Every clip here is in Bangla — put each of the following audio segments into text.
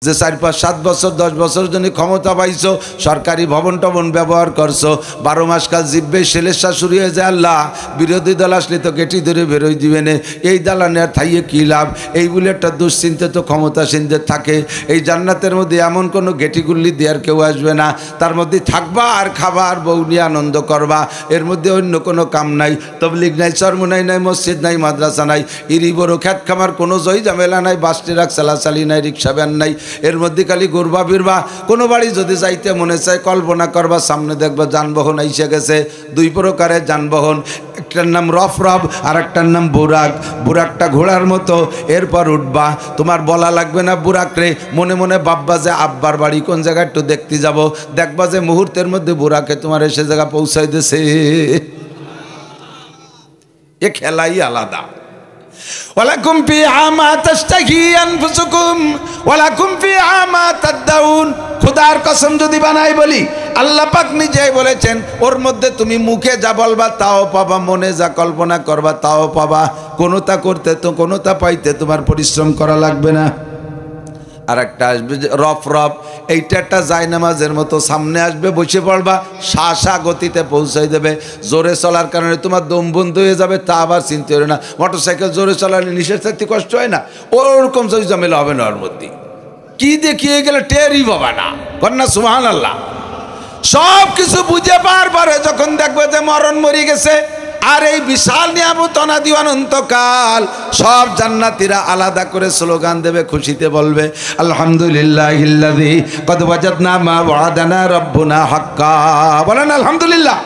যে 4-5-7 বছর 10 বছর জন্য ক্ষমতা পাইছো, সরকারি ভবন টবন ব্যবহার করছো, 12 মাস কাল জিব্বে সেলেসা শুরু হয়ে যায়। আল্লাহ বিরোধী দল আসলে তো গেটি ধরে বেরোই দিবে না, এই দালানে আর থাইয়ে কী লাভ, এই বলে একটা দুশ্চিন্তা তো ক্ষমতাসীনদের থাকে। এই জান্নাতের মধ্যে এমন কোনো গেটিগুলি দেওয়ার কেউ আসবে না, তার মধ্যে থাকবা আর খাবা আর বউ নিয়ে আনন্দ করবা, এর মধ্যে অন্য কোনো কাম নাই, তবলিগ নাই, চরমুনাই নাই, মসজিদ নাই, মাদ্রাসা নাই, ইরি বড় খ্যাত খামার কোনো জয় ঝামেলা নাই, বাস ট্রাক চালাচালি নাই, রিক্সা ভ্যান নাই, এর মধ্যে খালি ঘুরবা ফিরবা। কোনো বাড়ি যদি যাইতে মনে চায় কল্পনা করবা, সামনে দেখবা যানবাহন এসে গেছে, 2 প্রকারের যানবাহন, একটার নাম রফরফ আর একটার নাম বুরাক। বুরাকটা ঘোড়ার মতো, এরপর উঠবা, তোমার বলা লাগবে না বুরাক রে, মনে মনে ভাববা যে আব্বার বাড়ি কোন জায়গায় একটু দেখতে যাব, দেখবা যে মুহূর্তের মধ্যে বুরাকে তোমার এসে জায়গা পৌঁছাই দিছে। এ খেলাই আলাদা। ওয়ালাকুম ফিহা মা তাশতাহি আনফুসুকুম ওয়ালাকুম ফিহা মা তাদউন। খোদার কসম যদি বানাই বলি, আল্লাহ পাক নিজেই বলেছেন, ওর মধ্যে তুমি মুখে যা বলবা তাও পাবা, মনে যা কল্পনা করবা তাও পাবা, কোনোটা করতে তো কোনোটা পাইতে তোমার পরিশ্রম করা লাগবে না। আর একটা আসবে রফরফ, এইটা একটা জায়নামাজের মতো, সামনে আসবে, বসে পড়বা, শাসা গতিতে পৌঁছাই দেবে। জোরে চলার কারণে তোমার দম বন্ধ হয়ে যাবে, তা আবার চিনতে হবে না। মোটরসাইকেল জোরে চালালে নিষেধ থাকতে কষ্ট হয় না, ওরকম জয় ঝামেলা হবে না। ওর মধ্যে কি দেখিয়ে গেলে টেরই পাবা না, কন্যা সুবহানাল্লাহ। সব কিছু বুঝে পারবারে যখন দেখবে যে মরণ মরি গেছে, আর এই বিশাল নিয়ামত অনাদি অনন্তকাল, সব জান্নাতীরা আলাদা করে স্লোগান দেবে, খুশিতে বলবে আলহামদুলিল্লাহিল্লাযী কদ ওয়াজাদনা মা ওয়াদানা রাব্বুনা হাক্কা। বলেন আলহামদুলিল্লাহ।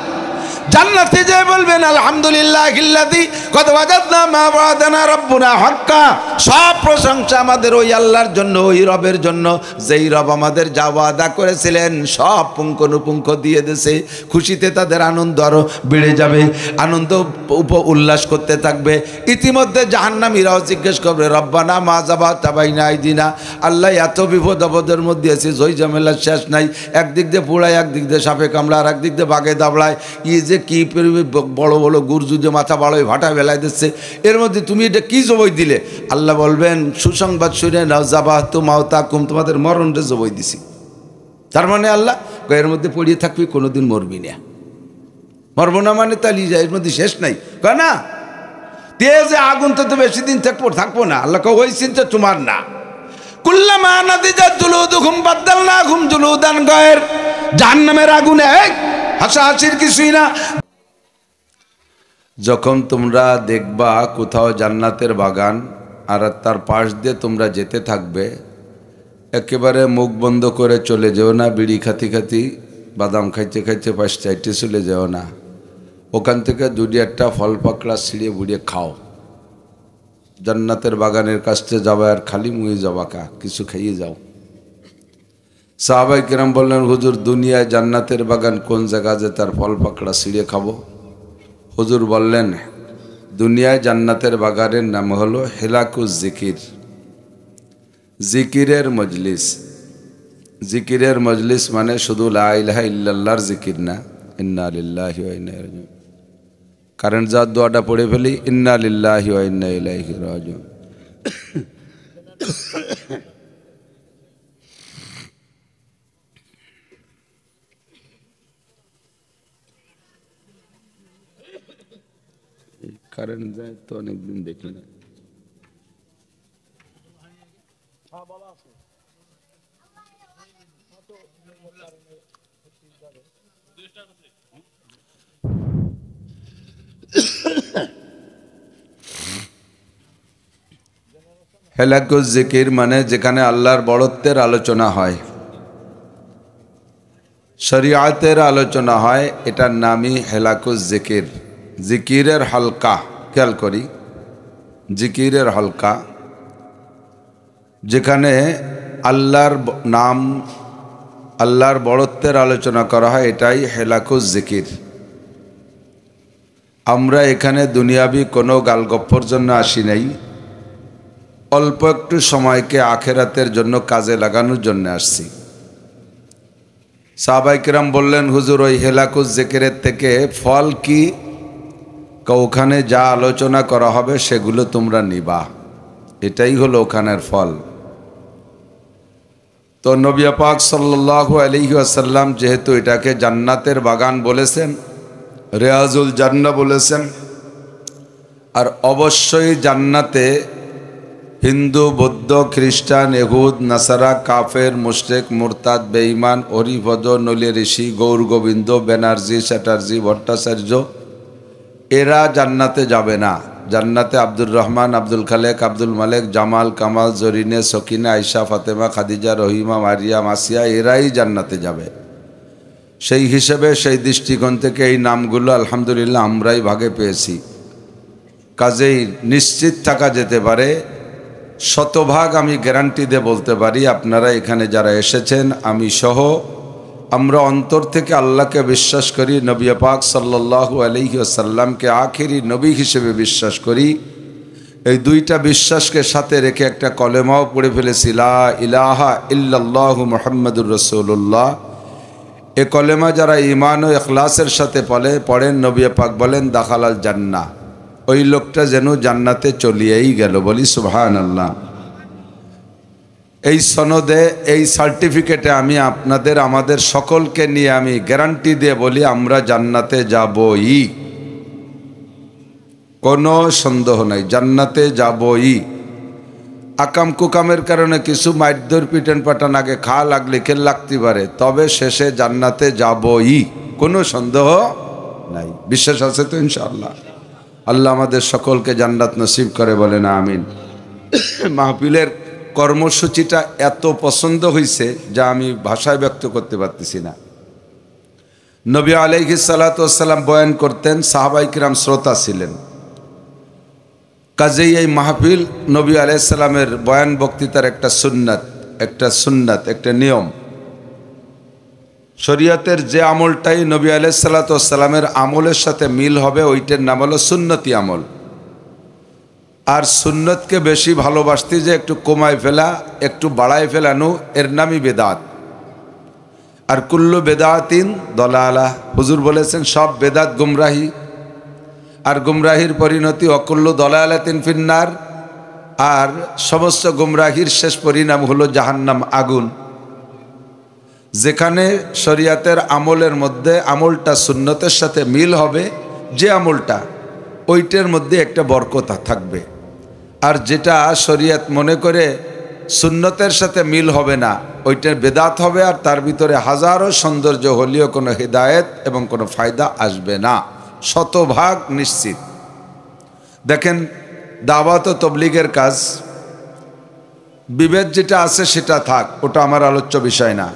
জান্নাতে যে বলবেন আলহামদুলিল্লাহিল্লাযী কদ ওয়াজাদনা মা ওয়াদানা রাব্বুনা হাক্কা। সব প্রশংসা আমাদের ওই আল্লাহর জন্য, ওই রবের জন্য, যেই রব আমাদের যা ওয়াদা করেছিলেন সব পুঙ্খানুপুঙ্খ দিয়ে দিয়েছে। খুশিতে তাদের আনন্দ আরো বেড়ে যাবে, আনন্দ উল্লাস করতে থাকবে। ইতিমধ্যে জাহান্নামীরাও জিজ্ঞেস করবে রব্বানা মা যাবাতা বাইনা আইদিনা। আল্লাহ এত বিপদ আপদের মধ্যে আছে, জয় ঝামেলার শেষ নাই, একদিক দিয়ে পুড়ায়, একদিক দিয়ে সাপে কামড়া, আর একদিক দিয়ে বাঘে দাবড়ায়, যে কি বড় বড় গুরজু যে মাথা বাড়োয় ভাটা বেলায় দিচ্ছে, এর মধ্যে তুমি এটা কি জবই দিলে? আল্লাহ বলবেন সুসংবাদ শুনে নাও, যাবাতু মাউতাকুম, তোমাদের মরণটা জবই দিছি। তার মানে আল্লাহ এর মধ্যে পড়িয়ে থাকবি, কোনোদিন মরবি না। মরবো না মানে তালি যায়, এর মধ্যে শেষ নাই, কয় না তেজে আগুন তো বেশি দিন থাকবো না। আল্লাহ ওই চিন্তা তোমার না। কুল্লামা নাদিজাত জুলুদুহুম বাদদালনাহুম জুলুদান গায়র। জাহান্নামের আগুনে হাসাহাসির কিছুই না। যখন তোমরা দেখবা কোথাও জান্নাতের বাগান আর তার পাশ দিয়ে তোমরা যেতে থাকবে, একেবারে মুখ বন্ধ করে চলে যেও না, বিড়ি খাতি খাতি বাদাম খাইতে খাইতে পাশ চাইতে চলে যেও না। ওখান থেকে 2-1টা ফল পাকড়া ছিঁড়িয়ে বুড়িয়ে খাও। জান্নাতের বাগানের কাছে যাবা আর খালি মুয়ে যাবা, কিছু খাইয়ে যাও। সাহাবায়ে কেরাম বললেন, হুজুর দুনিয়ায় জান্নাতের বাগান কোন জায়গা যে তার ফল পাকড়া ছিঁড়ে খাবো? হুজুর বললেন, দুনিয়ায় জান্নাতের বাগানের নাম হলো হেলাকুজ জিকির, জিকিরের মজলিস। জিকিরের মজলিস মানে শুধু লা ইলাহা ইল্লাল্লাহর জিকির না, ইন্না লিল্লাহি ওয়া ইন্না ইলাইহি রাজিউন। কারেন্ট যাওয়ার দোয়াটা পড়ে ফেলি, ইন্না লিল্লাহি ওয়া ইন্না ইলাইহি রাজিউন। কারেন্ট যায় তো অনেকদিন দেখি না। হেলাকুজ জিকির মানে যেখানে আল্লাহর বড়ত্বের আলোচনা হয়, শরিয়াতের আলোচনা হয়, এটার নামই হেলাকুজ জিকির, জিকিরের হালকা। খেয়াল করি, জিকিরের হালকা, যেখানে আল্লাহর নাম, আল্লাহর বড়ত্বের আলোচনা করা হয়, এটাই হেলাকুজ জিকির। আমরা এখানে দুনিয়াবি কোনো গালগপ্পর জন্য আসি নাই, অল্প একটু সময়কে আখেরাতের জন্য কাজে লাগানোর জন্য আসছি। সাহাবায়ে কেরাম বললেন, হুজুর ওই হেলাকুজ জিকিরের থেকে ফল কি? ওখানে যা আলোচনা করা হবে সেগুলো তোমরা নিবা, এটাই হলো ওখানের ফল। তো নবী পাক সাল্লাল্লাহু আলাইহি ওয়াসাল্লাম যেহেতু এটাকে জান্নাতের বাগান বলেছেন, রিয়াজুল জান্নাহ বলেছেন, আর অবশ্যই জান্নাতে হিন্দু, বৌদ্ধ, খ্রিস্টান, ইহুদ, নাসারা, কাফের, মুশরিক, মুরতাদ, বেঈমান, হরিভদ, নলি ঋষি, গৌর গোবিন্দ, ব্যানার্জি, চ্যাটার্জি, ভট্টাচার্য এরা জান্নাতে যাবে না। জান্নাতে আব্দুর রহমান, আব্দুল খালেক, আব্দুল মালেক, জামাল, কামাল, জরিনে, সকিনা, আয়েশা, ফাতেমা, খাদিজা, রহিমা, মারিয়াম, আসিয়া এরাই জান্নাতে যাবে। সেই হিসেবে সেই দৃষ্টিকোণ থেকে এই নামগুলো আলহামদুলিল্লাহ আমরাই ভাগে পেয়েছি। কাজেই নিশ্চিত থাকা যেতে পারে, শতভাগ আমি গ্যারান্টি দিয়ে বলতে পারি, আপনারা এখানে যারা এসেছেন আমি সহ আমরা অন্তর থেকে আল্লাহকে বিশ্বাস করি, নবী পাক সাল্লাল্লাহু আলাইহি ওয়াসাল্লামকে আখেরি নবী হিসেবে বিশ্বাস করি। এই দুইটা বিশ্বাসকে সাথে রেখে একটা কলেমাও পড়ে ফেলেছি, লা ইলাহা ইল্লাল্লাহু মুহাম্মাদুর রাসূলুল্লাহ। এ কলেমা যারা ঈমান ও ইখলাসের সাথে পড়েন, নবী পাক বলেন দাখালাল জান্নাহ, ওই লোকটা যেন জান্নাতে চলিয়েই গেল। বলি সুবহানাল্লাহ। এই সনদে, এই সার্টিফিকেটে আমি আপনাদের আমাদের সকলকে নিয়ে আমি গ্যারান্টি দিয়ে বলি আমরা জান্নাতে যাবই, কোনো সন্দেহ নাই, জান্নাতে যাবই। আকাম কুকামের কারণে কিছু মাইদ্দর পিটন পাটান আগে খা লাগলে খেল লাগতে পারে, তবে শেষে জান্নাতে যাবই, কোনো সন্দেহ নাই। বিশ্বাস আছে তো ইনশাআল্লাহ? আল্লাহ আমাদের সকলকে জান্নাত নসিব করে, বলেন আমিন। মাহফিলের কর্মসূচিটা এত পছন্দ হয়েছে যা আমি ভাষায় ব্যক্ত করতে পারতেছি না। নবী আলাইহিস সালাতু ওয়াস সালাম বয়ান করতেন, সাহাবায়ে কিরাম শ্রোতা ছিলেন। কাজেই এই মাহফিল নবী আলাইহিস সালামের বয়ান বক্তৃতার একটা সুন্নাত, একটা নিয়ম। শরীয়তের যে আমলটাই নবী আলাইহিস সালাতু ওয়াস সালামের আমলের সাথে মিল হবে ওইটার নাম হলো সুন্নতি আমল। আর সুন্নতকে বেশি ভালোবাসতে যে একটু কমায় ফেলা, একটু বাড়ায় ফেলানো, এর নামই বেদাত। আর কুল্লু বেদাতিন দলালাহ, হুজুর বলেছেন সব বেদাত গুমরাহি, আর গুমরাহির পরিণতি অকুল্লু দলালাতিন ফিন্নার, আর সমস্ত গুমরাহির শেষ পরিণাম হলো জাহান্নাম, আগুন। যেখানে শরিয়াতের আমলের মধ্যে আমলটা সুন্নতের সাথে মিল হবে, যে আমলটা ওইটার মধ্যে একটা বরকত থাকবে। আর যেটা শরিয়ত মনে করে সুন্নতের সাথে মিল হবে না, ওইটার বেদাত হবে, আর তার ভিতরে হাজারো সৌন্দর্য হলেও কোনো হিদায়েত এবং কোনো ফায়দা আসবে না, শতভাগ নিশ্চিত। দেখেন, দাওয়াত ও তবলিগের কাজ, বিভেদ যেটা আছে সেটা থাক, ওটা আমার আলোচ্য বিষয় না।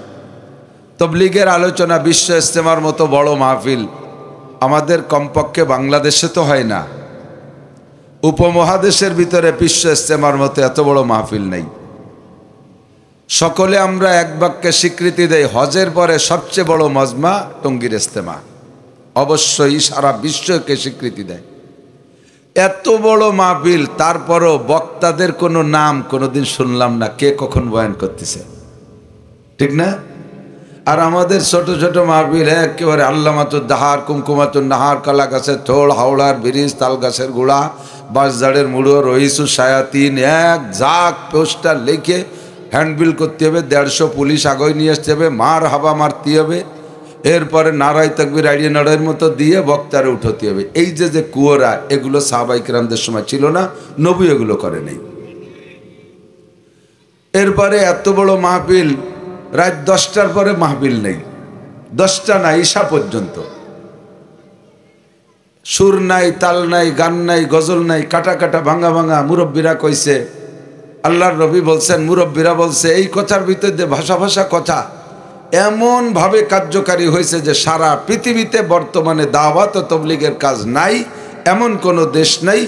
তবলিগের আলোচনা, বিশ্ব ইজতেমার মতো বড় মাহফিল আমাদের কমপক্ষে বাংলাদেশে তো হয় না, উপমহাদেশের ভিতরে বিশ্ব ইজতেমার মতো এত বড় মাহফিল নেই। সকলে আমরা এক বাক্যে স্বীকৃতি দেই, হজের পরে সবচেয়ে বড় মজমা টঙ্গীর ইজতেমা, অবশ্যই সারা বিশ্বকে স্বীকৃতি দেয়। এত বড় মাহফিল, তারপরও বক্তাদের কোনো নাম কোনোদিন শুনলাম না, কে কখন বয়ান করতেছে, ঠিক না? আর আমাদের ছোট ছোট মাহফিল একেবারে আল্লামাতুর দাহার, কুমকুমাতুর নাহার, কলা গাছের থোড়, হাওড়ার ব্রিজ, তাল গাছের গোড়া, বাঁশঝাড়ের মুড়ো, রইসু শায়াতিন, এক ঝাঁক পোস্টার লিখে হ্যান্ডবিল করতে হবে, 150 পুলিশ আগয় নিয়ে আসতে হবে, মার হাবা মারতে হবে, এরপরে নারায় তাকবীর আইডিয়া নড়ের মতো দিয়ে বক্তারে উঠতে হবে। এই যে কুয়োরা, এগুলো সাহাবায়ে কিরামদের সময় ছিল না, নবী এগুলো করে নেই। এরপরে এত বড় মাহফিল, রাত 10টার পরে মাহফিল নেই, 10টা না, ঈশা পর্যন্ত সুর নাই, তাল নাই, গান নাই, গজল নাই, কাটা কাটা, ভাঙা ভাঙা। মুরব্বীরা কইছে, আল্লাহর নবী বলছেন, মুরব্বীরা বলছে, এই কথার ভিতরে ভাষা ভাষা কথা এমনভাবে কার্যকারী হয়েছে যে সারা পৃথিবীতে বর্তমানে দাওয়াত ও তবলিগের কাজ নাই, এমন কোনো দেশ নাই।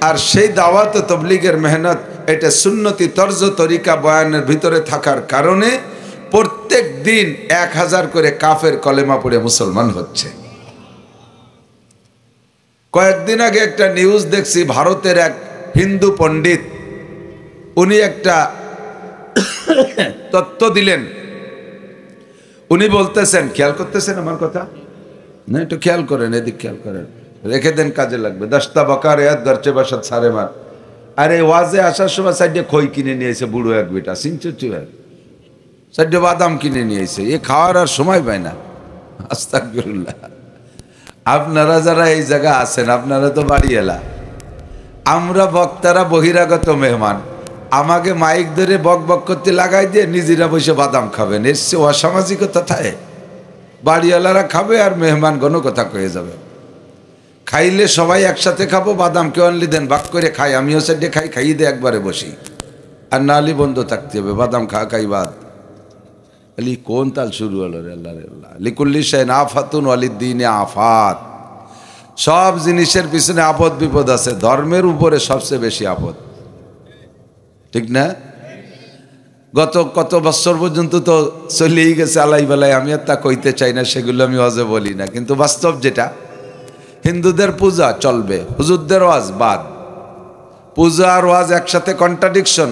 আর সেই দাওয়াত ও তবলিগের মেহনত, এটা সুন্নতি তর্জ তরিকা বয়ানের ভিতরে থাকার কারণে প্রত্যেক দিন 1000 করে কাফের কলেমা পড়ে মুসলমান হচ্ছে। কয়েকদিন আগে একটা নিউজ দেখছি, ভারতের এক হিন্দু পণ্ডিত, উনি একটা তত্ত্ব দিলেন। উনি বলতেছেন, খেয়াল করতেছেন আমার কথা না? একটু খেয়াল করেন, এদিক খেয়াল করেন, রেখে দেন, কাজে লাগবে। 10টা বাকার এত গরচে বাসাত সারে মার। আরে ওয়াজে আসার সময় সাইডে খই কিনে নিয়েছে বুড়ো এক বেটা, সিনচুচু চারটে বাদাম কিনে নিয়ে এসে এ খাওয়ার আর সময় পায় না। আস্তাগফিরুল্লাহ। আপনারা যারা এই জায়গা আছেন আপনারা তো বাড়ি এলা, আমরা বক্তারা বহিরাগত মেহমান, আমাকে মাইক ধরে বক বক করতে লাগাই দিয়ে নিজেরা বসে বাদাম খাবেন, এর সে অসামাজিকতা থাকে? বাড়িওয়ালারা খাবে আর মেহমান গণ কথা কয়ে যাবে। খাইলে সবাই একসাথে খাবো, বাদাম কেউ আনলি দেন ভাগ করে খাই, আমিও সাইডে খাই, খাইয়ে দিয়ে একবারে বসি, আর নালি বন্ধ থাকতে হবে, বাদাম খাই বাদ। আলি কোন তাল শুরু হলো রে? আল্লাহ আল্লাহ, লিকুল্লি শাইন আফাতুন ওয়ালিদ্দিনে আফাত। সব জিনিসের পিছনে আপদ বিপদ আছে, ধর্মের উপরে সবচেয়ে বেশি আপদ, ঠিক না? গত কত বছর পর্যন্ত তো চলেই গেছে আলাই বেলায়, আমি আর তা কইতে চাই না, সেগুলো আমি ওয়াজে বলি না, কিন্তু বাস্তব যেটা, হিন্দুদের পূজা চলবে, হুজুরদের ওয়াজ বাদ। পূজা আর ওয়াজ একসাথে কন্ট্রাডিকশন।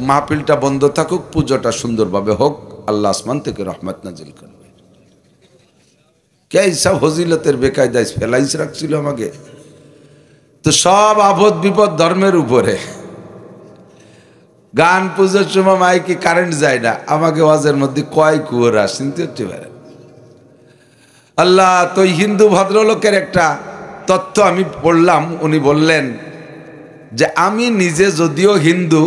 মাহফিলটা বন্ধ থাকুক, পুজোটা সুন্দরভাবে হোক, আল্লাহ আসমান থেকে রহমত নাজিল করবে। কে সব ফজিলতের বেকায়দায় ফেলাইস রাখছিল আমাকে? তো সব আপদ বিপদ ধর্মের উপরে। গান পুজোর সময় মাইকে কারেন্ট যায় না, আমাকে ওয়াজের মধ্যে কয় কুয়োরা চিনতে হতে পারে। আল্লাহ, তো হিন্দু ভদ্রলোকের একটা তথ্য আমি পড়লাম, উনি বললেন যে আমি নিজে যদিও হিন্দু,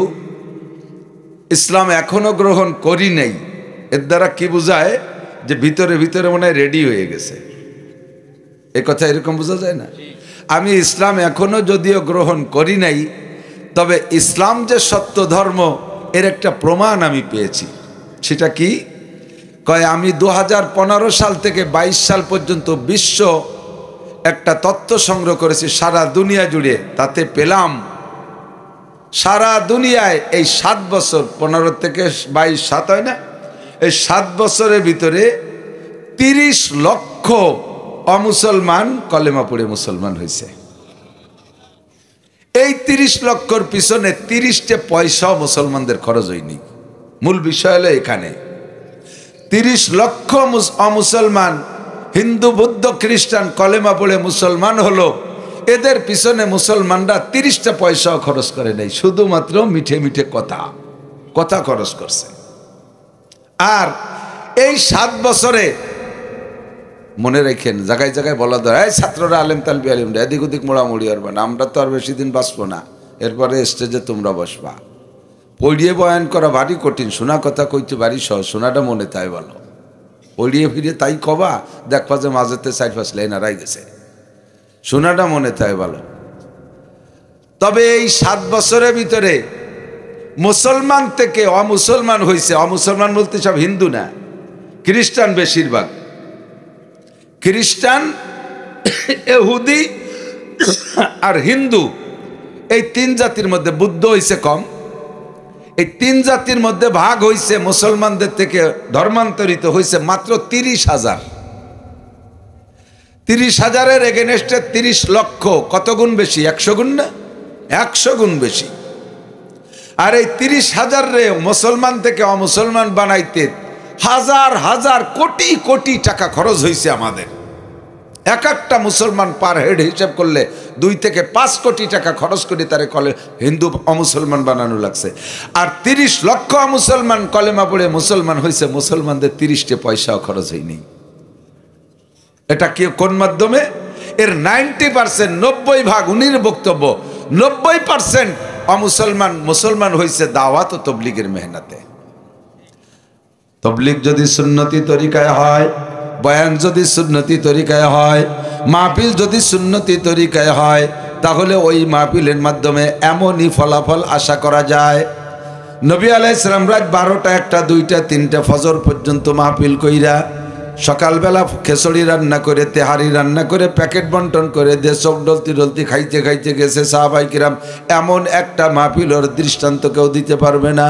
ইসলাম এখনো গ্রহণ করি নাই। এর দ্বারা কি বোঝায়? যে ভিতরে ভিতরে মনে হয় রেডি হয়ে গেছে। এ কথা এরকম বোঝা যায় না? আমি ইসলাম এখনো যদিও গ্রহণ করি নাই, তবে ইসলাম যে সত্য ধর্ম এর একটা প্রমাণ আমি পেয়েছি। সেটা কি? কয় আমি 2015 সাল থেকে 22 সাল পর্যন্ত বিশ্ব একটা তথ্য সংগ্রহ করেছি সারা দুনিয়া জুড়ে, তাতে পেলাম সারা দুনিয়ায় এই 7 বছর, 15 থেকে 22, 7 হয় না, এই 7 বছরের ভিতরে 30 লক্ষ অমুসলমান কলেমা পড়ে মুসলমান হয়েছে। এই 30 লক্ষর পিছনে 30টা পয়সাও মুসলমানদের খরচ হয়নি। মূল বিষয় হলো এখানে 30 লক্ষ অমুসলমান, হিন্দু বৌদ্ধ খ্রিস্টান কলেমা পড়ে মুসলমান হলো, এদের পিছনে মুসলমানরা 30টা পয়সাও খরচ করে নাই, শুধুমাত্র মিঠে মিঠে কথা খরচ করছে। আর এই 7 বছরে মনে রাখেন, জায়গায় জায়গায় বলা ধরে, এই ছাত্ররা আলেম তালবি আলিমরা এদিক ওদিক মোড়ামুড়ি পারবে না, আমরা তো আর বেশি দিন বাঁচবো না, এরপরে স্টেজে তোমরা বসবা। পড়িয়ে বয়ান করা ভারী কঠিন, শোনা কথা কইতে ভারী সহজ, শোনাটা মনে তাই বলো। পড়িয়ে ফিরে তাই কবা, দেখবা যে মাঝেতে 4-5 লাইন হারাই গেছে, শোনাটা মনে তাই বলো। তবে এই 7 বছরের ভিতরে মুসলমান থেকে অমুসলমান হয়েছে, অমুসলমান বলতে সব হিন্দু না, খ্রিস্টান বেশিরভাগ, খ্রিস্টান, ইহুদি আর হিন্দু, এই 3 জাতির মধ্যে বুদ্ধ হয়েছে কম। এই 3 জাতির মধ্যে ভাগ হয়েছে, মুসলমানদের থেকে ধর্মান্তরিত হয়েছে মাত্র 30,000। 30,000-এর এগেনস্টে 30 লক্ষ, কত গুণ বেশি? 100 গুণ না? 100 গুণ বেশি। আর এই 30,000 রে মুসলমান থেকে অমুসলমান বানাইতে হাজার হাজার কোটি কোটি টাকা খরচ হয়েছে আমাদের। এক একটা মুসলমান পার হেড হিসাব করলে 2 থেকে 5 কোটি টাকা খরচ করে তারে হিন্দু অমুসলমান বানানো লাগছে। আর 30 লক্ষ মুসলমান কলেমা পড়ে মুসলমান হয়েছে, মুসলমানদের 30টা পয়সাও খরচ হয়নি। এটা কি কোন মাধ্যমে? এর 90%, 90% উনির বক্তব্য, 90% অমুসলমান মুসলমান হয়েছে দাওয়াত ও তবলিগের মেহনতে। তবলিগ যদি সুন্নতি তরিকায় হয়, বয়ান যদি সুন্নতি তরিকায় হয়, মাহফিল যদি সুন্নতি তরিকায় হয়, তাহলে ওই মাহফিলের মাধ্যমে এমনই ফলাফল আশা করা যায়। নবী আলাইহিস সালাম রাত 12টা, 1টা, 2টা, 3টা ফজর পর্যন্ত মাহফিল কইরা সকালবেলা খেচড়ি রান্না করে, তেহারি রান্না করে, প্যাকেট বন্টন করে দিয়ে চোখ ডলতি ডলতি খাইতে খাইতে গেছে সাহাবায়ে কিরাম। এমন একটা মাহফিলের দৃষ্টান্ত কেউ দিতে পারবে না।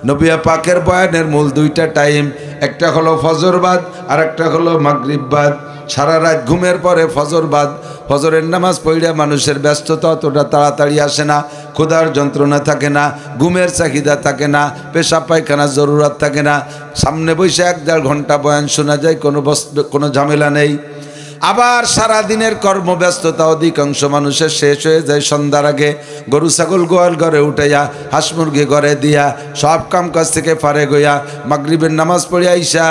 নবী পাকের বয়ানের মূল 2টা টাইম, একটা হলো ফজরবাদ আর একটা হলো মাগরিববাদ। সারা রাত ঘুমের পরে ফজরবাদ, ফজরের নামাজ পড়িয়া মানুষের ব্যস্ততা অতটা তাড়াতাড়ি আসে না, ক্ষুধার যন্ত্রণা থাকে না, ঘুমের চাহিদা থাকে না, পেশাব পায়খানার জরুরত থাকে না, সামনে বসে 1-1.5 ঘন্টা বয়ান শোনা যায়, কোনো ঝামেলা নেই। আবার সারা দিনের কর্মব্যস্ততা অধিকাংশ মানুষের শেষ হয়ে যায় সন্ধ্যার আগে। গরু ছাগল গোয়াল ঘরে উঠাইয়া, হাঁস মুরগি ঘরে দিয়া, সব কাম কাজ থেকে ফারেক হইয়া মাগরিবের নামাজ পড়ে আইসা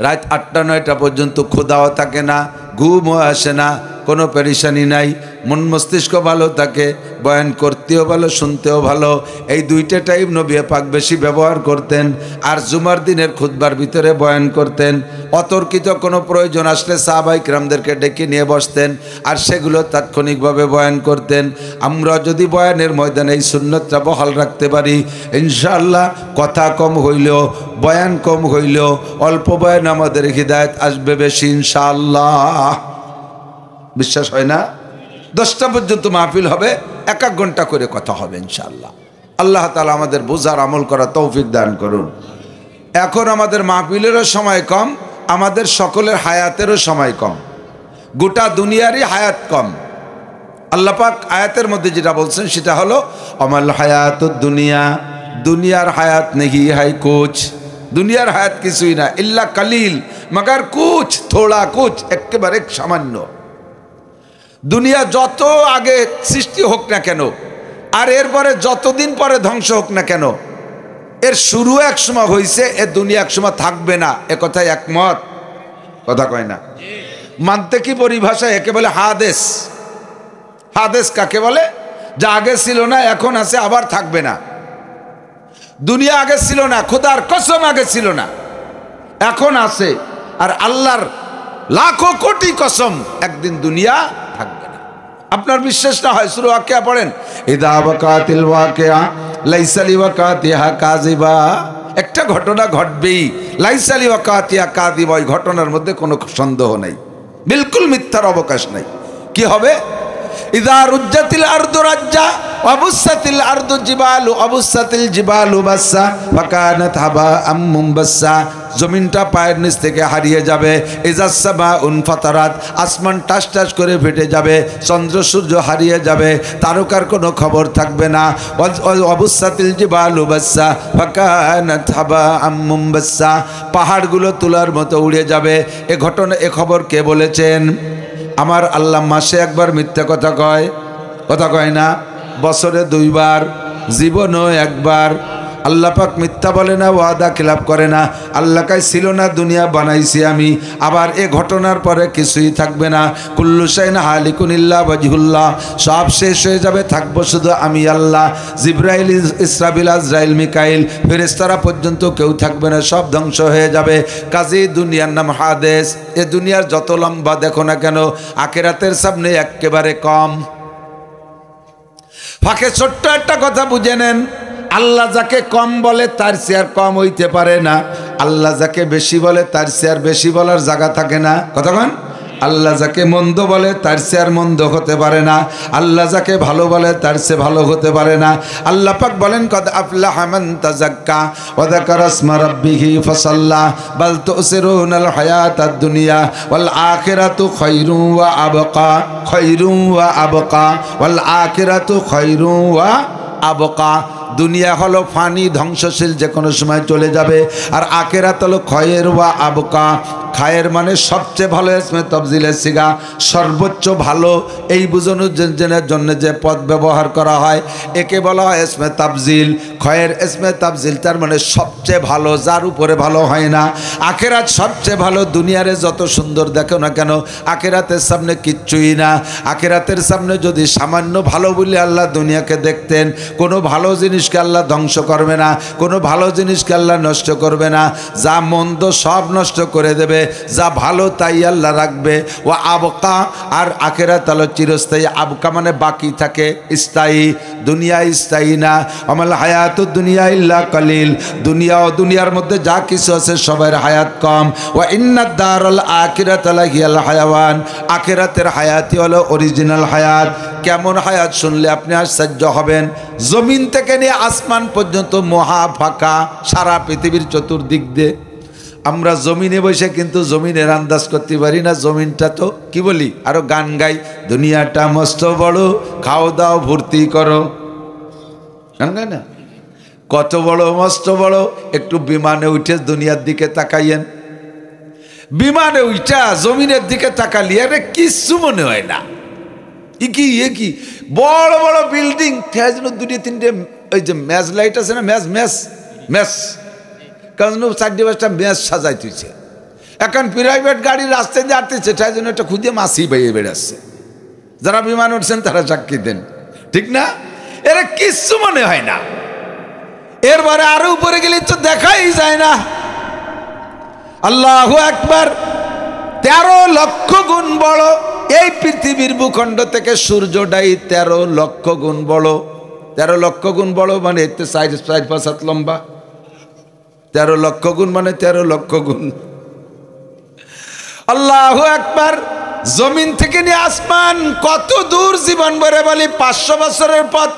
রাত 8টা-9টা পর্যন্ত ক্ষুধাও থাকে না, ঘুমও আসে না, কোনো পেরেশানি নাই, মন মস্তিষ্ক ভালো থাকে, বয়ান করতেও ভালো, শুনতেও ভালো। এই দুইটা টাইম নবী পাক বেশি ব্যবহার করতেন। আর জুমার দিনের খুতবার ভিতরে বয়ান করতেন। অতর্কিত কোনো প্রয়োজন আসলে সাহাবায়ে কিরামদেরকে ডেকে নিয়ে বসতেন আর সেগুলো তাৎক্ষণিকভাবে বয়ান করতেন। আমরা যদি বয়ানের ময়দানে এই সুন্নতটা বহাল রাখতে পারি, ইনশাআল্লাহ কথা কম হইলেও, বয়ান কম হইলেও, অল্প বয়ান আমাদের হিদায়াত আসবে বেশি ইনশাআল্লাহ। বিশ্বাস হয় না? 10টা পর্যন্ত মাহফিল হবে, 1-1 ঘন্টা করে কথা হবে ইনশাআল্লাহ। আল্লাহ তাআলা আমাদের বোঝার আমল করার তৌফিক দান করুন। এখন আমাদের মাহফিলেরও সময় কম, আমাদের সকলের হায়াতেরও সময় কম, গোটা দুনিয়ারই হায়াত কম। আল্লাহ পাক আয়াতের মধ্যে যেটা বলছেন সেটা হলো আমাল হায়াতুদ দুনিয়া, দুনিয়ার হায়াত নেহি হাই কুছ, দুনিয়ার হায়াত কিছুই না, ইল্লা কালিল মগর কুছ, থোড়া কুছ, একেবারে সামান্য। দুনিয়া যত আগে সৃষ্টি হোক না কেন আর এরপরে যতদিন পরে ধ্বংস হোক না কেন, এর শুরু এক সময় হয়েছে, এর দুনিয়া এক সময় থাকবে না, এ কথায় একমত? কথা কয় না? মানতে কি পরিভাষা? একে বলে হাদেস। হাদেস কাকে বলে? যা আগে ছিল না, এখন আছে, আবার থাকবে না। দুনিয়া আগে ছিল না, খোদার কসম আগে ছিল না, এখন আছে। আর আল্লাহর লাখো কোটি কসম, একদিন দুনিয়া থাকবে না। আপনার বিশ্বাস না হয় সূরা ওয়াকিয়া পড়েন, ইদা ওয়াকাতিল ওয়াকিয়া লাইসা লিওয়াকাতিহা কাযিবা। একটা ঘটনা ঘটবেই, লাইসা লিওয়াকাতিহা কাযিবা, ওই ঘটনার মধ্যে কোনো সন্দেহ নাই, বিলকুল মিথ্যার অবকাশ নাই। কি হবে? ইদা রুজ্জাতিল আরদু রাজ্জা ওয়াবুসাতিল আরদু জিবালু ওয়াবুসাতিল জিবালু বাসসা ফাকানাত হাবাআম মুনবাসসা। জমিনটা পায়ের নিচ থেকে হারিয়ে যাবে। ইজাস সামাউন ফাতারাত, আসমান টাস টাস করে ফেটে যাবে। চন্দ্র সূর্য হারিয়ে যাবে, তারকার কোনো খবর থাকবে না। ওয়াবুসাতিল জিবালু বাসসা ফাকানাত হাবাআম মুনবাসসা, পাহাড়গুলো তুলার মতো উড়ে যাবে। এ ঘটনা, এ খবর কে বলেছেন? আমার আল্লাহ মাসে একবার মিথ্যা কথা কয়? কথা কয় না? বছরে 2 বার, জীবনও একবার। আল্লাহ পাক মিথ্যা বলে না, ওয়াদা খিলাফ করে না। আল্লাহ কাই ছিল না, দুনিয়া বানাইছি আমি। আবার এ ঘটনার পরে কিছুই থাকবে না। কুল্লু শাইইন হালিকুন ইল্লা ওয়াজহুল্লাহ, সব শেষ হয়ে যাবে, থাকবো শুধু আমি আল্লাহ। জিবরাইল, ইসরাফিল, আজরাইল, মিকাইল, ফেরেশতারা পর্যন্ত কেউ থাকবে না, সব ধ্বংস হয়ে যাবে। কাজেই দুনিয়ার নাম হাদেস। এ দুনিয়ার যত লম্বা দেখো না কেন, আখিরাতের সামনে একেবারে কম। ফাঁকে ছোট্ট একটা কথা বুঝে নেন, আল্লাহ যাকে কম বলে তার চেয়ে আর কম হইতে পারে না, আল্লাহ যাকে বেশি বলে তার চেয়ে আর বেশি বলার জায়গা থাকে না। কতক্ষণ? আল্লাহ যাকে মন্দ বলে তার চেয়ে আর মন্দ হতে পারে না, আল্লাহ যাকে ভালো বলে তার চেয়ে ভালো হতে পারে না। আল্লাহ পাক বলেন, কদ আফলাহা মান তাযাক্কা ওয়া যাকারা ইসমা রাব্বিহি ফাসাল্লা বাল তুসিরুনাল হায়াতাদ দুনিয়া ওয়াল আখিরাতু খায়রুন ওয়া আবকা, খায়রুন ওয়া আবকা, ওয়াল আখিরাতু খায়রুন ওয়া আবকা। দুনিয়া হলো ফানি, ধ্বংসশীল, যে কোনো সময় চলে যাবে। আর আখিরাত হলো খয়ের ওয়া আবকা। খায়ের মানে সবচেয়ে ভালো, ইসমে তাফজিলের সিগা, সর্বোচ্চ ভালো। এই বোঝানোর জন্য যে পদ ব্যবহার করা হয় একে বলা হয় ইসমে তাফজিল। খয়ের ইসমে তাফজিল, তার মানে সবচেয়ে ভালো, যার উপরে ভালো হয় না। আখিরাত সবচেয়ে ভালো। দুনিয়ারে যত সুন্দর দেখো না কেন, আখিরাতের সামনে কিচ্ছুই না। আখিরাতের সামনে যদি সামান্য ভালো বলে আল্লাহ দুনিয়াকে দেখতেন, কোনো ভালো জিনিসকে আল্লাহ ধ্বংস করবে না, কোনো ভালো জিনিসকে আল্লাহ নষ্ট করবে না। যা মন্দ সব নষ্ট করে দেবে, যা ভালো তাই আল্লাহ রাখবে। ও আবকা, আর আখিরাত হলো চিরস্থায়ী। আবকা মানে বাকি থাকে, স্থায়ী। দুনিয়া স্থায়ী না। আমাল হায়াতুদ দুনিয়া ইল্লা কালিল, দুনিয়া ও দুনিয়ার মধ্যে যা কিছু আছে সবার হায়াত কম। ওয়া ইন্নাদ দারাল আখিরাতা লাহিয়াল হায়াওয়ান, আখিরাতের হায়াতই হলো অরিজিনাল হায়াত। কেমন হায়াত শুনলে আপনি আশ্চর্য হবেন। জমিন থেকে নিয়ে আসমান পর্যন্ত মহা ফাঁকা, সারা পৃথিবীর চতুর্দিক দিয়ে। আমরা জমিনে বসে কিন্তু জমিনের আন্দাজ করতে পারি না। জমিনটা তো কি বলি, আরো গান গাই, দুনিয়াটা মস্ত বড়, খাও দাও ভর্তি করো, গান গাই না? কত বড়, মস্ত বড়। একটু বিমানে উঠে দুনিয়ার দিকে তাকাইয়েন, বিমানে উইটা জমিনের দিকে তাকালি আরে কিচ্ছু মনে হয় না। কি বড় বড় বিল্ডিং, দুটি তিনটে ওই যে ম্যাচ লাইট আছে না, ম্যাচ কারণ 4-5টা ম্যাচ সাজাই তুইছে। এখন প্রাইভেট গাড়ি রাস্তায় যাচ্ছে, তাই জন্য একটা খুঁজে মাসি বাইয়ে বেড়াচ্ছে। যারা বিমান উঠছেন তারা সাক্ষী দেন, ঠিক না? এরা কিচ্ছু মনে হয় না। এরপরে আরো উপরে গেলে তো দেখাই যায় না। আল্লাহু আকবার। 13 লক্ষ গুণ বড় এই পৃথিবীর ভূখণ্ড থেকে সূর্যটাই 13 লক্ষ গুণ বড়। 13 লক্ষ গুণ বড় মানে 4-5 হাত লম্বা। 13 লক্ষ গুণ মানে 13 লক্ষ গুণ। আল্লাহু আকবার। জমিন থেকে নিয়ে আসমান কত দূর জীবন ভরে বলি 500 বছরের পথ।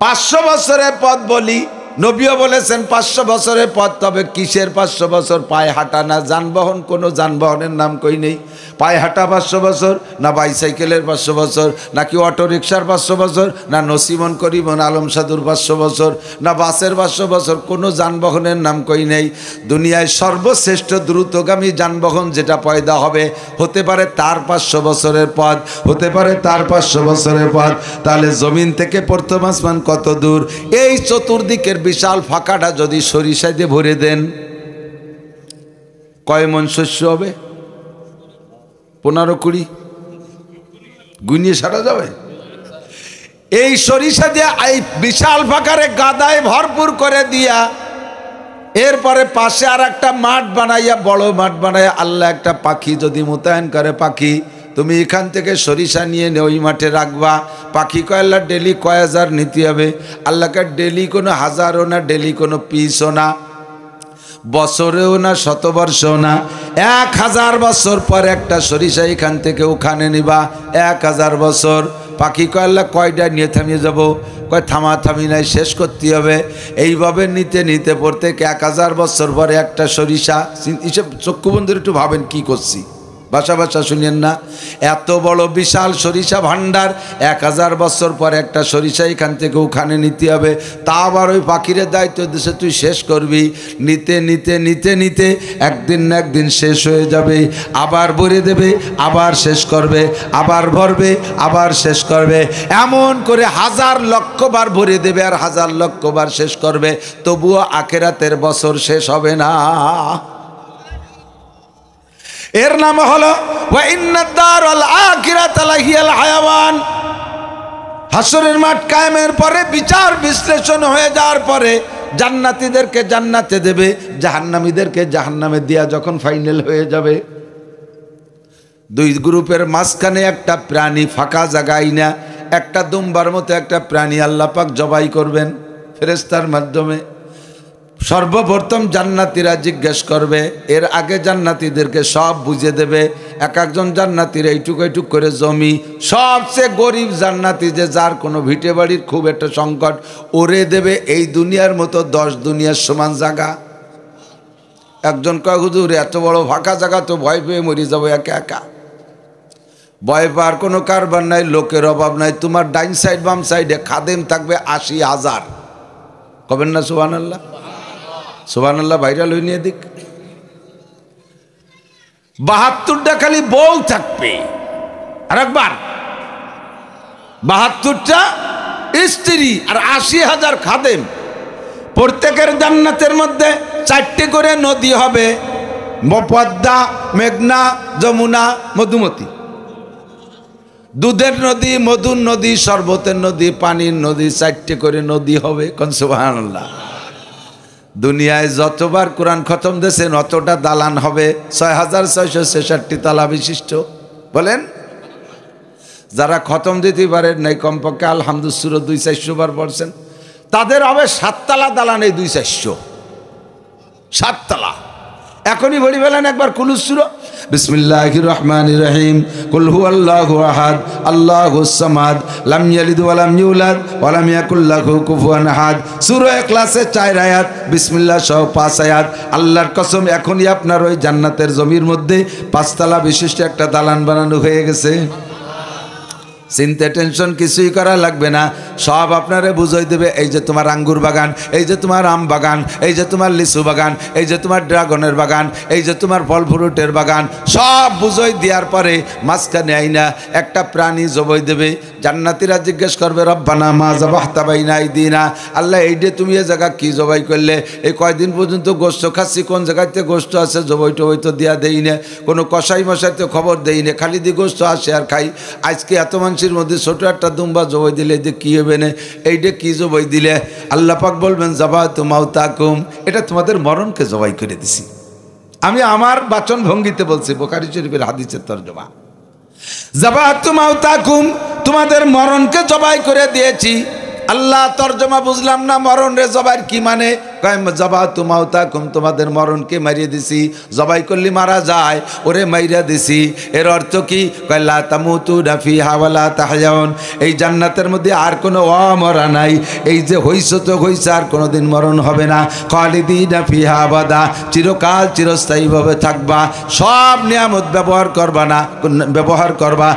500 বছরের পথ বলি, নবীও বলেছেন 500 বছরের পথ। তবে কিসের 500 বছর? পায়ে হাঁটা না যানবাহন, কোনো যানবাহনের নাম কই নেই। পায়ে হাঁটা 500 বছর, না বাইসাইকেলের 500 বছর, নাকি অটো রিক্সার 500 বছর, না নসিমন করিমন আলম সাধুর 500 বছর, না বাসের 500 বছর, কোনো যানবাহনের নাম কই নেই। দুনিয়ায় সর্বশ্রেষ্ঠ দ্রুতগামী যানবাহন যেটা পয়দা হবে, হতে পারে তার 500 বছরের পথ, হতে পারে তার 500 বছরের পথ। তাহলে জমিন থেকে প্রথম আসমান কত দূর? এই চতুর্দিকের বিশাল ফাঁকাটা যদি সরিষা দিয়ে ভরে দেন, কয় মন শস্য হবে? 15-20 গুনিয়ে সারা যাবে। এই সরিষা দিয়ে এই বিশাল ফাঁকারে গাদায় ভরপুর করে দিয়া, এরপরে পাশে আর একটা মাঠ বানাইয়া, বড় মাঠ বানাইয়া আল্লাহ একটা পাখি যদি মোতায়েন করে, পাখি তুমি এখান থেকে সরিষা নিয়ে ওই মাঠে রাখবা। পাখি কয় আল্লাহ ডেলি কয় হাজার নিতে হবে? আল্লাহকে ডেলি কোনো হাজারও না, ডেলি কোনো পিসও না, বছরেও না, শতবর্ষও না। 1000 বছর পর একটা সরিষা এখান থেকে ওখানে নিবা, 1000 বছর। পাখি কয় আল্লাহ কয়টা নিয়ে থামিয়ে যাব? কয় থামি নাই, শেষ করতে হবে। এইভাবে নিতে নিতে পড়তে 1000 বছর পরে একটা সরিষা। হিসেব চক্ষু বন্ধুর একটু ভাবেন কি করছি, ভাষা শুনেন না? এত বড় বিশাল সরিষা ভান্ডার, 1000 বছর পর একটা সরিষা এখান থেকে ওখানে নিতে হবে। তা আবার ওই পাখিরের দায়িত্ব দেশে তুই শেষ করবি। নিতে নিতে নিতে নিতে একদিন না একদিন শেষ হয়ে যাবে, আবার ভরে দেবে, আবার শেষ করবে, আবার ভরবে, আবার শেষ করবে। এমন করে 1000 লক্ষ বার ভরে দেবে আর 1000 লক্ষ বার শেষ করবে, তবুও আখিরাতের বছর শেষ হবে না। এর নাম হলো ওয়া ইন্নাদ দারাল আখিরাতা লাহিয়াল হায়াওয়ান। হাসরের মাঠ কায়েমের পরে বিচার বিশ্লেষণ হয়ে যাওয়ার পরে জান্নাতীদেরকে জান্নাতে দেবে, জাহান্নামীদেরকে জাহান্নামে দেয়া যখন ফাইনাল হয়ে যাবে, দুই গ্রুপের মাঝখানে একটা প্রাণী ফাঁকা জায়গায় না, একটা দুম্বার মতো একটা প্রাণী আল্লাহ পাক জবাই করবেন ফেরেশতার মাধ্যমে। সর্বপ্রথম জান্নাতীরা জিজ্ঞেস করবে, এর আগে জান্নাতীদেরকে সব বুঝে দেবে। এক একজন জান্নাতীর এইটুক এইটুক করে জমি, সবচেয়ে গরিব জান্নাতি যে যার কোনো ভিটে বাড়ির খুব একটা সংকট, ওরে দেবে এই দুনিয়ার মতো 10 দুনিয়ার সমান জায়গা। একজন কয় হুজুর এত বড় ফাঁকা জায়গা তো ভয় পেয়ে মরে যাবো একা একা। ভয় পাওয়ার কোনো কারবার নাই, লোকের অভাব নাই। তোমার ডাইন সাইড বাম সাইডে খাদেম থাকবে 80,000। কবেন না সুবহানাল্লাহ? সুবহানাল্লাহ ভাইরাল হই নিয়ে দিক। 72টা খালি বউ থাকবে, আর একবার 72টা স্ত্রী আর 80,000 খাদেম। প্রত্যেকের জান্নাতের মধ্যে 4টে করে নদী হবে, পদ্মা, মেঘনা, যমুনা, মধুমতি। দুধের নদী, মধুর নদী, শরবতের নদী, পানির নদী, 4টে করে নদী হবে। কোন সুবহানাল্লাহ। দুনিয়ায় যতবার কোরআন খতম দিয়েছেন অতটা দালান হবে, 6666 তালা বিশিষ্ট। বলেন, যারা খতম দিতে পারেন নাই কমপক্ষে আলহামদুলিল্লাহ 200-400 বার পড়ছেন, তাদের হবে 7 তালা দালান। এই 200-400 7 তালা। এখনই ভরি ফেলেন একবার কুলুস সূরা। বিসমিল্লাহির রহমানির রহিম। কুল হুয়াল্লাহু আহাদ আল্লাহুস সামাদ লাম ইয়ালিদ ওয়া লাম ইউলাদ ওয়া লাম ইয়াকুল লাহু কুফুয়ান আহাদ। সূরা ইখলাসে 4 আয়াত, বিসমিল্লাহ সহ 5 আয়াত। আল্লাহর কসম এখনই আপনার ওই জান্নাতের জমির মধ্যে 5 তালা বিশিষ্ট একটা দালান বানানো হয়ে গেছে। চিন্তা টেনশন কিছুই করা লাগবে না, সব আপনারে বুঝাই দেবে। এই যে তোমার আঙ্গুর বাগান, এই যে তোমার আম বাগান, এই যে তোমার লিচু বাগান, এই যে তোমার ড্রাগনের বাগান, এই যে তোমার ফল ফ্রুটের বাগান, সব বুঝাই দেওয়ার পরে মাঝখানে আইনা একটা প্রাণী জবাই দেবে। জান্নাতীরা জিজ্ঞেস করবে রব্বানা মা যাবাহতা বাইনা আইদিনা, আল্লাহ এইটা তুমি এ জায়গা কি জবাই করলে? এই কয়দিন পর্যন্ত গোস্ত খাচ্ছি, কোন জায়গাতে গোস্ত আছে জবাই টবাই তো দিয়া দেই না, কোনো কষাই মশাইতে খবর দেই না, খালি দিয়ে গোস্ত আসে আর খাই। আজকে এত মানুষের মধ্যে ছোট একটা দুম্বা জবাই দিলে যে কী হবে না, এইটা কি জবাই দিলে? আল্লাহ পাক বলবেন যাবাতু মাউতাকুম, এটা তোমাদের মরণকে জবাই করে দিছি। আমি আমার বাচন ভঙ্গিতে বলছি, বুখারী শরীফের হাদিসের তরজমা। যাবাতু মাউতাকুম, তোমাদের মরণকে জবাই করে দিয়েছি। আল্লাহ তরজমা বুঝলাম না, মরণ রে জবাই কি মানে? যাবাতু মাউতাকুম, তোমাদের মরণকে মারিয়ে দিছি। জবাই করলে মারা যায়, ওরে মাইরা দিছি। এর অর্থ কি? লা তামুতুনা ফিহা ওয়ালা তাহয়াউন, এই জান্নাতের মধ্যে আর কোনো অমরা নাই। এই যে হইছো তো হইছে, আর কোনোদিন মরণ হবে না। খালিদিনা ফিহা আবাদা, চিরকাল চিরস্থায়ীভাবে থাকবা। সব নিয়ামত ব্যবহার করবা না, ব্যবহার করবা।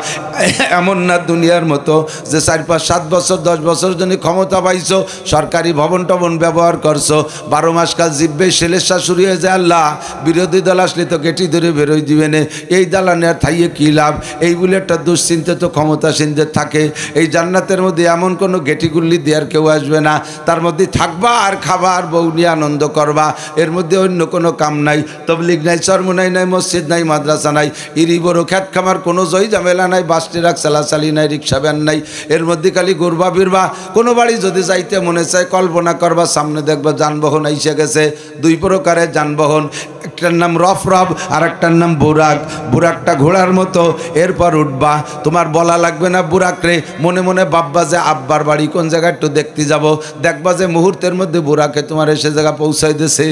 এমন না দুনিয়ার মতো যে 4, 5, 7 বছর 10 বছর জন্য ক্ষমতা পাইছো, সরকারি ভবন টবন ব্যবহার করছো, 12 মাস কাল জিব্বে সেলেসা শুরু হয়ে যায়। আল্লাহ বিরোধী দল আসলে তো গেটি ধরে বেরোয় দিবে না, এই দালানে আর থাইয়ে কী লাভ? এই বলে একটা দুশ্চিন্তা তো ক্ষমতাসীনদের থাকে। এই জান্নাতের মধ্যে এমন কোনো গেটিগুল্লি দেওয়ার কেউ আসবে না, তার মধ্যে থাকবা আর খাবা আর বউ নিয়ে আনন্দ করবা। এর মধ্যে অন্য কোনো কাম নাই, তবলিগ নাই, চরমুনাই নাই, মসজিদ নাই, মাদ্রাসা নাই, ইরি বড় খ্যাট খামার কোনো জয় ঝামেলা নাই, বাস ট্রাক চালাচালি নাই, রিক্সা ভ্যান নাই। এর মধ্যে খালি ঘুরবা ফিরবা। কোনো বাড়ি যদি যাইতে মনে চায় কল্পনা করবা, সামনে দেখবা যানবাহন এসে গেছে। 2 প্রকারের যানবাহন, একটার নাম রফরফ আর একটার নাম বুরাক। বুরাকটা ঘোড়ার মতো, এরপর উঠবা। তোমার বলা লাগবে না বুরাক রে, মনে মনে ভাববা যে আব্বার বাড়ি কোন জায়গায় একটু দেখতে যাব, দেখবা যে মুহূর্তের মধ্যে বুরাকে তোমার এসে জায়গা পৌঁছাই দিছে।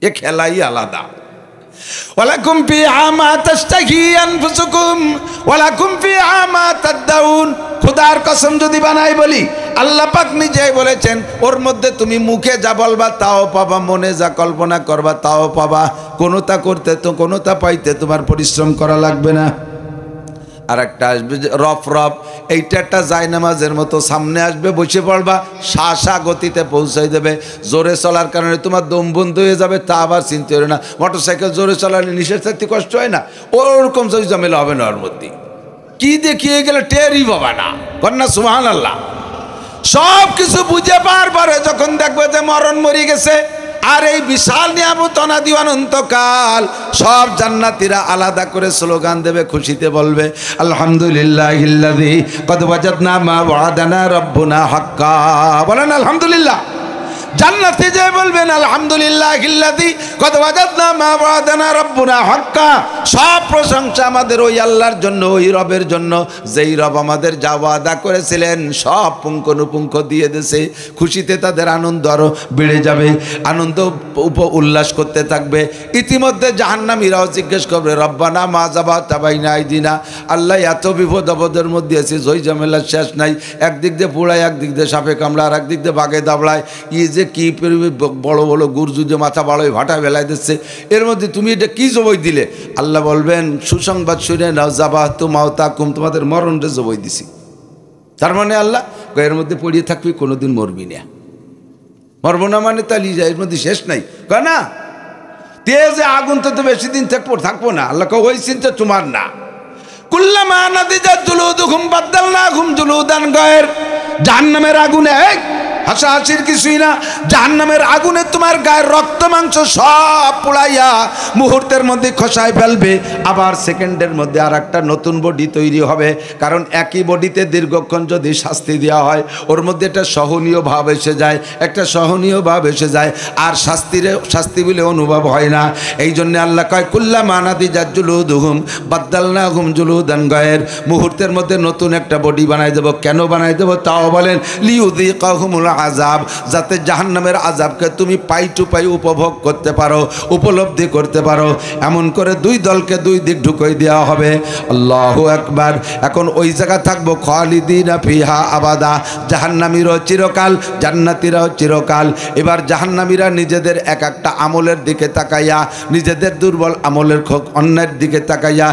এ খেলাই আলাদা। ওয়ালাকুম ফিহা মা তাশতাহি আনফুসুকুম ওয়ালাকুম ফিহা মা তাদউন। খোদার কসম যদি বানাই বলি, আল্লাহ পাক নিজেই বলেছেন ওর মধ্যে তুমি মুখে যা বলবা তাও পাবা, মনে যা কল্পনা করবা তাও পাবা। কোনোটা করতে তো কোনোটা পাইতে তোমার পরিশ্রম করা লাগবে না। আর একটা আসবে রফরফ, এইটা একটা জায়নামাজের মতো, সামনে আসবে, বসে পড়বা, শাসা গতিতে পৌঁছাই দেবে। জোরে চলার কারণে তোমার দম বন্ধ হয়ে যাবে, তা আবার চিনতে হবে না। মোটরসাইকেল জোরে চলালে নিষেধ থাকতে কষ্ট হয় না, ওরকম যদি ঝামেলা হবে না। ওর মধ্যে কি দেখিয়ে গেলে টেরই পাবা না, কন্যা সুবহানাল্লাহ। সব কিছু বুঝে পারবারে যখন দেখবে যে মরণ মরি গেছে, আর এই বিশাল নিয়ামত অনাদি অনন্তকাল, সব জান্নাতীরা আলাদা করে স্লোগান দেবে, খুশিতে বলবে আলহামদুলিল্লাহিল্লাযী কদ ওয়াজাদনা মা ওয়াদানা রাব্বুনা হাক্কা। বলেন আলহামদুলিল্লাহ। জান্নাতে যে বলবেন আলহামদুলিল্লাহিল্লাযী কদ ওয়াজাদনা মা ওয়াদানা রাব্বুনা হাক্কা। সব প্রশংসা আমাদের ওই আল্লাহর জন্য, ওই রবের জন্য, যেই রব আমাদের যা ওয়াদা করেছিলেন সব পুঙ্খানুপুঙ্খ দিয়ে দিয়েছে। খুশিতে তাদের আনন্দ আরও বেড়ে যাবে, আনন্দ উল্লাস করতে থাকবে। ইতিমধ্যে জাহান্নামীরাও জিজ্ঞেস করবে রব্বানা মা যাবাহতা বাইনা আইদিনা, আল্লাহ এত বিপদ আপদের মধ্যে আছি, জয় ঝামেলার শেষ নাই। একদিক দিয়ে পোড়ায়, একদিক দিয়ে সাপে কামড়া, আর একদিক দিয়ে বাঘে দাবড়ায়। যে কি বড় বড় গুরজু যে মাথা বাড়োয় ভাটা বেলায় দিচ্ছে, এর মধ্যে তুমি এটা কি জবই দিলে? আল্লাহ বলবেন সুসংবাদ শুনে নাও, যাবাতু মাউতাকুম, তোমাদের মরণটা জবই দিছি। তার মানে আল্লাহ এর মধ্যে পড়িয়ে থাকবি, কোনোদিন মরবি না। মরবো না মানে তাহলে এর মধ্যে শেষ নাই, কয় না তেজে আগুন তো বেশি দিন থাকবো না। আল্লাহ কয় ওই চিন্তা তোমার না। কুল্লামা নাদিজাত জুলুদুহুম বাদদালনাহুম জুলুদান গায়র। জাহান্নামের আগুনে হাসাহাসির কিছুই না, জাহান্নামের আগুনে তোমার গায়ের রক্ত মাংস সব পোড়াইয়া মুহূর্তের মধ্যে খসায় ফেলবে। আবার সেকেন্ডের মধ্যে আর একটা নতুন বডি তৈরি হবে। কারণ একই বডিতে দীর্ঘক্ষণ যদি শাস্তি দেওয়া হয়, ওর মধ্যে একটা সহনীয় ভাব এসে যায়, একটা সহনীয় ভাব এসে যায়, আর শাস্তি বলে অনুভব হয় না। এই জন্য আল্লাহ কয় কুল্লামা নাদিজাত জুলুদুহুম বাদদালনাহুম জুলুদান গায়র। মুহূর্তের মধ্যে নতুন একটা বডি বানাই দেবো। কেন বানাই দেবো? তাও বলেন লিউযীকাহুমুল আযাব, যাতে জাহান্নামের আযাবকে তুমি পাই টু পাই উপভোগ করতে পারো, উপলব্ধি করতে পারো, এমন করে দুই দলকে দুই দিক ঢুকিয়ে দেওয়া হবে। আল্লাহু আকবার। এখন ওই জায়গা থাকবো খালিদিনা ফিহা আবাদা, জাহান্নামীরাও চিরকাল, জান্নাতীরাও চিরকাল। এবার জাহান্নামীরা নিজেদের এক একটা আমলের দিকে তাকাইয়া, নিজেদের দুর্বল আমলের অন্যের দিকে তাকাইয়া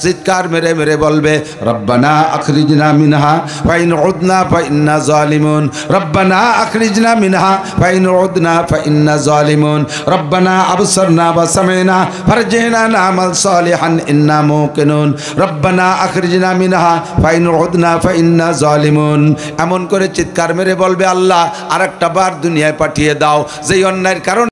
চিৎকার মেরে মেরে বলবে, রব্বানা আখরিজনা মিনহা ফাইন উদনা ফাইন্না জালিমুন, রব্বানা আখরিজনা মিনহা ফাইন উদনা ফাইন্না জালিমুন, রব্বানা আবসারনা ওয়া সামি'না ফারজি'না না'মাল সালিহান ইন্না মুকিনুন, রব্বানা আখরিজনা মিনহা ফাইন উদনা ফাইন্না জালিমুন। এমন করে চিৎকার মেরে বলবে, আল্লাহ আরেকটা বার দুনিয়ায় পাঠিয়ে দাও, যেই অন্যায়ের কারণে